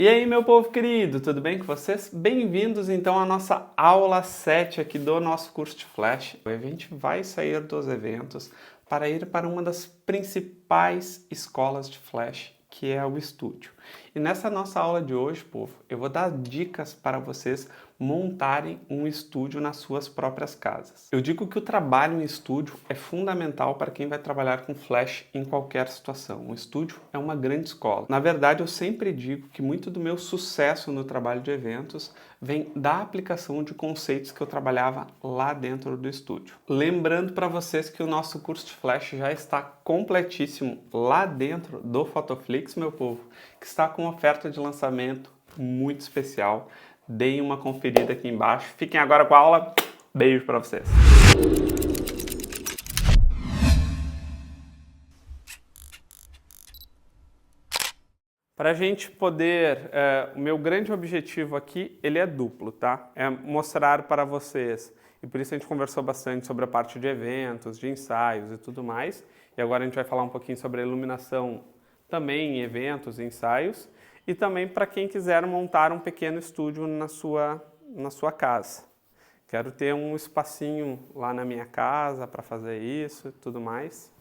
E aí, meu povo querido, tudo bem com vocês? Bem-vindos então à nossa aula 7 aqui do nosso curso de Flash. A gente vai sair dos eventos para ir para uma das principais escolas de Flash, que é o estúdio. E nessa nossa aula de hoje, povo, eu vou dar dicas para vocês montarem um estúdio nas suas próprias casas. Eu digo que o trabalho em estúdio é fundamental para quem vai trabalhar com Flash em qualquer situação. O estúdio é uma grande escola. Na verdade, eu sempre digo que muito do meu sucesso no trabalho de eventos vem da aplicação de conceitos que eu trabalhava lá dentro do estúdio. Lembrando para vocês que o nosso curso de Flash já está completíssimo lá dentro do Photoflix, meu povo, que está com oferta de lançamento muito especial. Deem uma conferida aqui embaixo. Fiquem agora com a aula. Beijo para vocês. Para a gente poder, o meu grande objetivo aqui, ele é duplo, tá? É mostrar para vocês, e por isso a gente conversou bastante sobre a parte de eventos, de ensaios e tudo mais. E agora a gente vai falar um pouquinho sobre a iluminação também em eventos, ensaios. E também para quem quiser montar um pequeno estúdio na sua casa. Quero ter um espacinho lá na minha casa para fazer isso e tudo mais.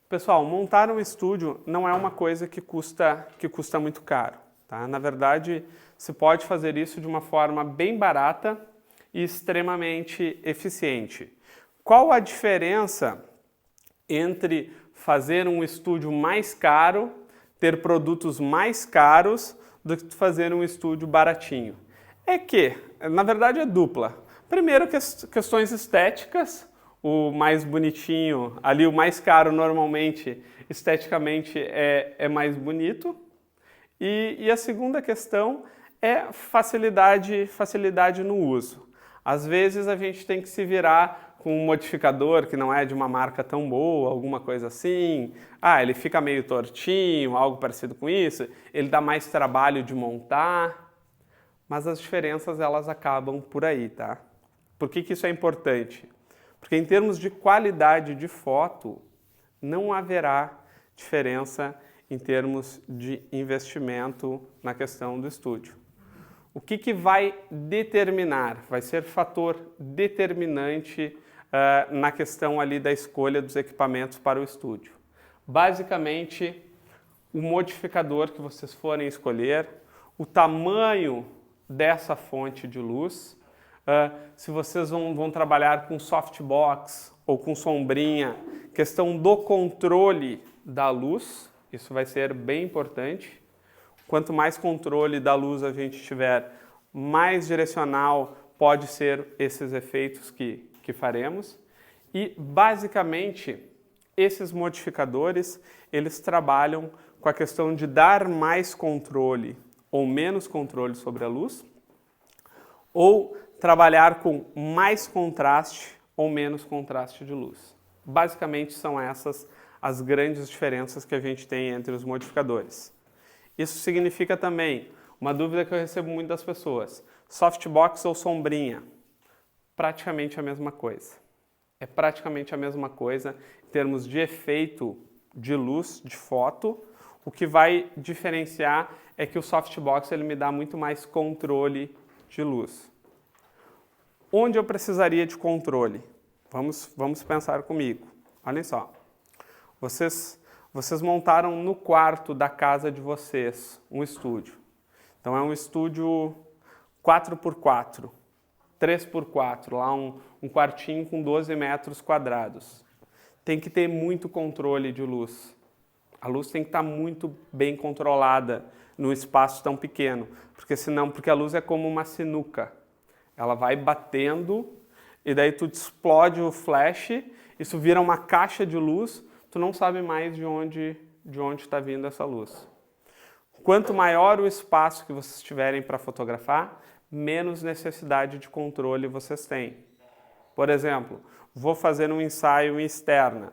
Pessoal, montar um estúdio não é uma coisa que custa muito caro, tá? Na verdade, se pode fazer isso de uma forma bem barata e extremamente eficiente. Qual a diferença entre fazer um estúdio mais caro, ter produtos mais caros, do que fazer um estúdio baratinho? É que, na verdade, é dupla. Primeiro, questões estéticas. O mais bonitinho, ali o mais caro normalmente, esteticamente é mais bonito. E a segunda questão é facilidade no uso. Às vezes a gente tem que se virar com um modificador que não é de uma marca tão boa, alguma coisa assim. Ele fica meio tortinho, algo parecido com isso. Ele dá mais trabalho de montar. Mas as diferenças, elas acabam por aí, tá? Por que isso é importante? Porque em termos de qualidade de foto, não haverá diferença em termos de investimento na questão do estúdio. O que vai determinar, vai ser fator determinante na questão ali da escolha dos equipamentos para o estúdio? Basicamente, o modificador que vocês forem escolher, o tamanho dessa fonte de luz, se vocês vão trabalhar com softbox ou com sombrinha, questão do controle da luz, isso vai ser bem importante. Quanto mais controle da luz a gente tiver, mais direcional pode ser esses efeitos que faremos. E, basicamente, esses modificadores, eles trabalham com a questão de dar mais controle ou menos controle sobre a luz, ou trabalhar com mais contraste ou menos contraste de luz. Basicamente são essas as grandes diferenças que a gente tem entre os modificadores. Isso significa também, uma dúvida que eu recebo muito das pessoas, softbox ou sombrinha? Praticamente a mesma coisa. É praticamente a mesma coisa em termos de efeito de luz, de foto. O que vai diferenciar é que o softbox ele me dá muito mais controle de luz. Onde eu precisaria de controle? Vamos pensar comigo. Olhem só. Vocês montaram no quarto da casa de vocês um estúdio. Então é um estúdio 4x4, 3x4, lá um quartinho com 12 metros quadrados. Tem que ter muito controle de luz. A luz tem que estar muito bem controlada num espaço tão pequeno, porque a luz é como uma sinuca. Ela vai batendo e daí tu explode o flash, isso vira uma caixa de luz, tu não sabe mais de onde está vindo essa luz. Quanto maior o espaço que vocês tiverem para fotografar, menos necessidade de controle vocês têm. Por exemplo, vou fazer um ensaio em externa.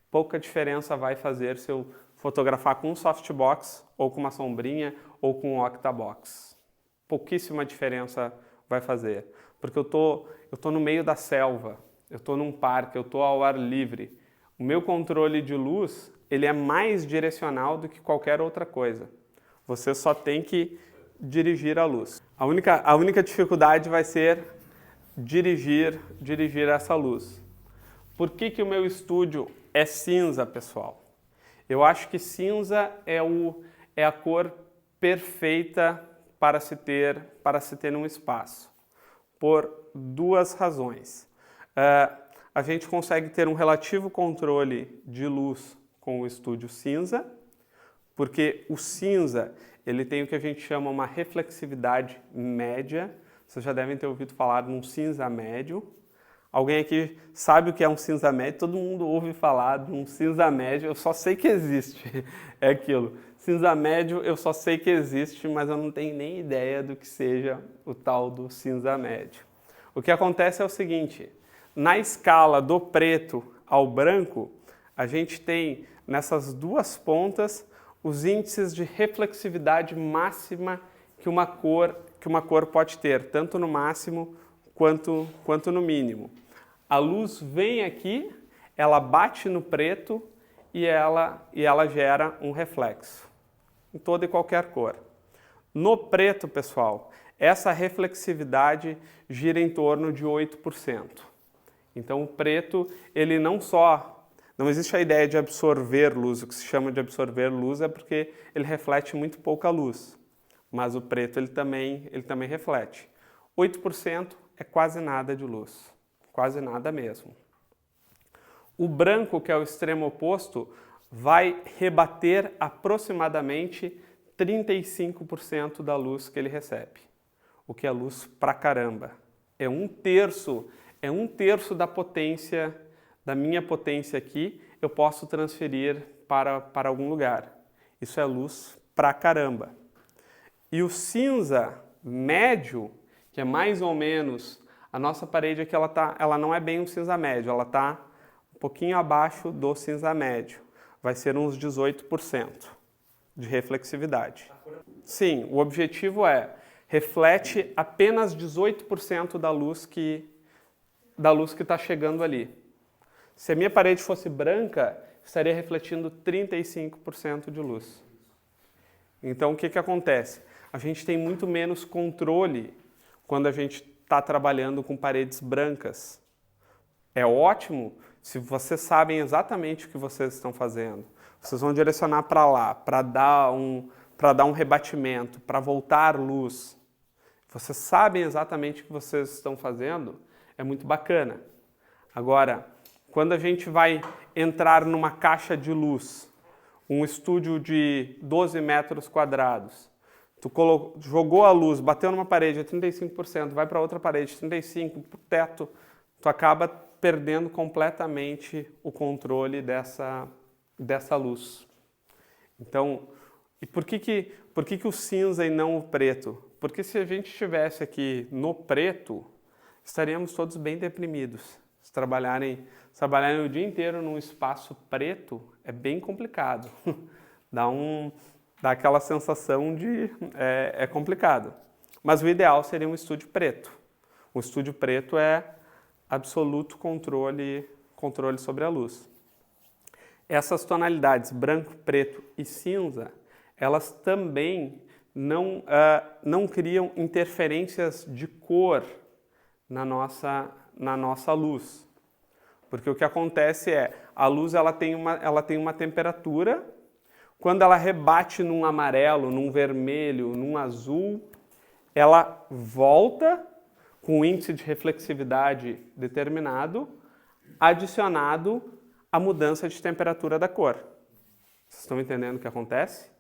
Pouca diferença vai fazer se eu fotografar com um softbox, ou com uma sombrinha, ou com um octabox. Pouquíssima diferença vai fazer, porque eu tô no meio da selva, eu estou num parque, eu estou ao ar livre. O meu controle de luz, ele é mais direcional do que qualquer outra coisa. Você só tem que dirigir a luz. A única dificuldade vai ser dirigir essa luz. Por que o meu estúdio é cinza, pessoal? Eu acho que cinza é a cor perfeita para se ter num espaço, por duas razões. A gente consegue ter um relativo controle de luz com o estúdio cinza, porque o cinza ele tem o que a gente chama uma reflexividade média. Vocês já devem ter ouvido falar num cinza médio. Alguém aqui sabe o que é um cinza médio? Todo mundo ouve falar de um cinza médio, eu só sei que existe, é aquilo. Cinza médio eu só sei que existe, mas eu não tenho nem ideia do que seja o tal do cinza médio. O que acontece é o seguinte, na escala do preto ao branco, a gente tem nessas duas pontas os índices de reflexividade máxima que uma cor pode ter, tanto no máximo quanto no mínimo. A luz vem aqui, ela bate no preto e ela gera um reflexo em toda e qualquer cor. No preto, pessoal, essa reflexividade gira em torno de 8%. Então o preto, ele não existe a ideia de absorver luz, o que se chama de absorver luz é porque ele reflete muito pouca luz, mas o preto ele também reflete. 8% é quase nada de luz, quase nada mesmo. O branco, que é o extremo oposto, vai rebater aproximadamente 35% da luz que ele recebe, o que é luz pra caramba. É um terço da potência, da minha potência aqui, eu posso transferir para algum lugar. Isso é luz pra caramba. E o cinza médio, que é mais ou menos, a nossa parede aqui, ela não é bem um cinza médio, ela está um pouquinho abaixo do cinza médio. Vai ser uns 18% de reflexividade. Sim, o objetivo reflete apenas 18% da luz que está chegando ali. Se a minha parede fosse branca, estaria refletindo 35% de luz. Então, o que acontece? A gente tem muito menos controle quando a gente está trabalhando com paredes brancas. É ótimo se vocês sabem exatamente o que vocês estão fazendo. Vocês vão direcionar para lá, para dar um rebatimento, para voltar luz. Vocês sabem exatamente o que vocês estão fazendo, é muito bacana. Agora, quando a gente vai entrar numa caixa de luz, um estúdio de 12 metros quadrados, tu jogou a luz, bateu numa parede a 35%, vai para outra parede 35%, pro teto, tu acaba perdendo completamente o controle dessa luz. Então, e por que o cinza e não o preto? Porque se a gente estivesse aqui no preto, estaríamos todos bem deprimidos. Se trabalharem o dia inteiro num espaço preto é bem complicado. Dá aquela sensação de é complicado. Mas o ideal seria um estúdio preto. O estúdio preto é absoluto controle sobre a luz. Essas tonalidades branco, preto e cinza, elas também não criam interferências de cor na nossa luz. Porque o que acontece a luz ela tem uma temperatura, quando ela rebate num amarelo, num vermelho, num azul, ela volta com um índice de reflexividade determinado, adicionado à mudança de temperatura da cor. Vocês estão entendendo o que acontece?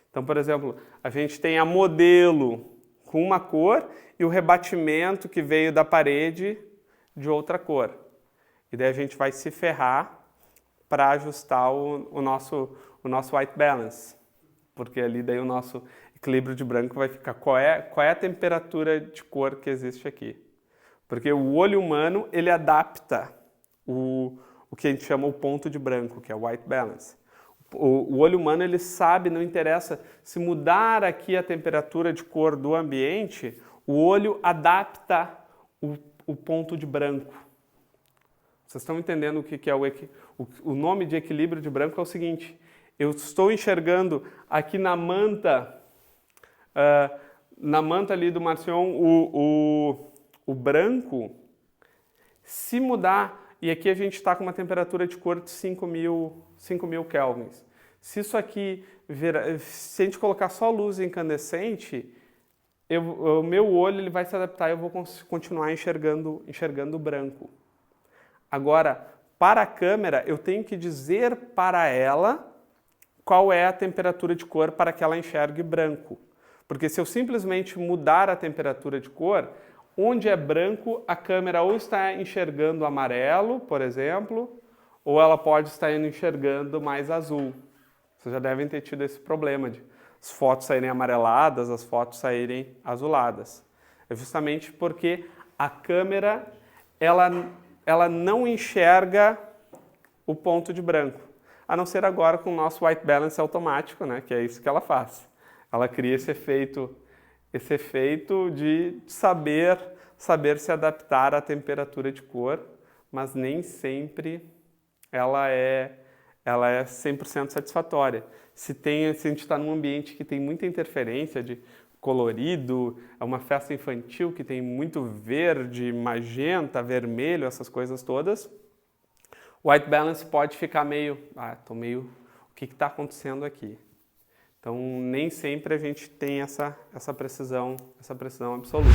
Então, por exemplo, a gente tem a modelo com uma cor e o rebatimento que veio da parede de outra cor. E daí a gente vai se ferrar para ajustar o nosso white balance, porque ali daí o nosso equilíbrio de branco vai ficar qual é a temperatura de cor que existe aqui. Porque o olho humano, ele adapta o que a gente chama o ponto de branco, que é o white balance. O olho humano, ele sabe, não interessa, se mudar aqui a temperatura de cor do ambiente, o olho adapta o ponto de branco. Vocês estão entendendo o que é o nome de equilíbrio de branco é o seguinte, eu estou enxergando aqui na manta na manta ali do Marcion, o branco, se mudar, e aqui a gente está com uma temperatura de cor de 5.000 kelvins. Se isso aqui, se a gente colocar só luz incandescente, o meu olho ele vai se adaptar e eu vou continuar enxergando branco. Agora, para a câmera, eu tenho que dizer para ela qual é a temperatura de cor para que ela enxergue branco. Porque se eu simplesmente mudar a temperatura de cor, onde é branco, a câmera ou está enxergando amarelo, por exemplo, ou ela pode estar enxergando mais azul. Vocês já devem ter tido esse problema de as fotos saírem amareladas, as fotos saírem azuladas. É justamente porque a câmera ela não enxerga o ponto de branco. A não ser agora com o nosso white balance automático, né, que é isso que ela faz. Ela cria esse efeito de saber se adaptar à temperatura de cor, mas nem sempre ela é 100% satisfatória. Se a gente está num ambiente que tem muita interferência de colorido, é uma festa infantil que tem muito verde, magenta, vermelho, essas coisas todas, o white balance pode ficar meio, o que está acontecendo aqui? Então, nem sempre a gente tem essa precisão absoluta.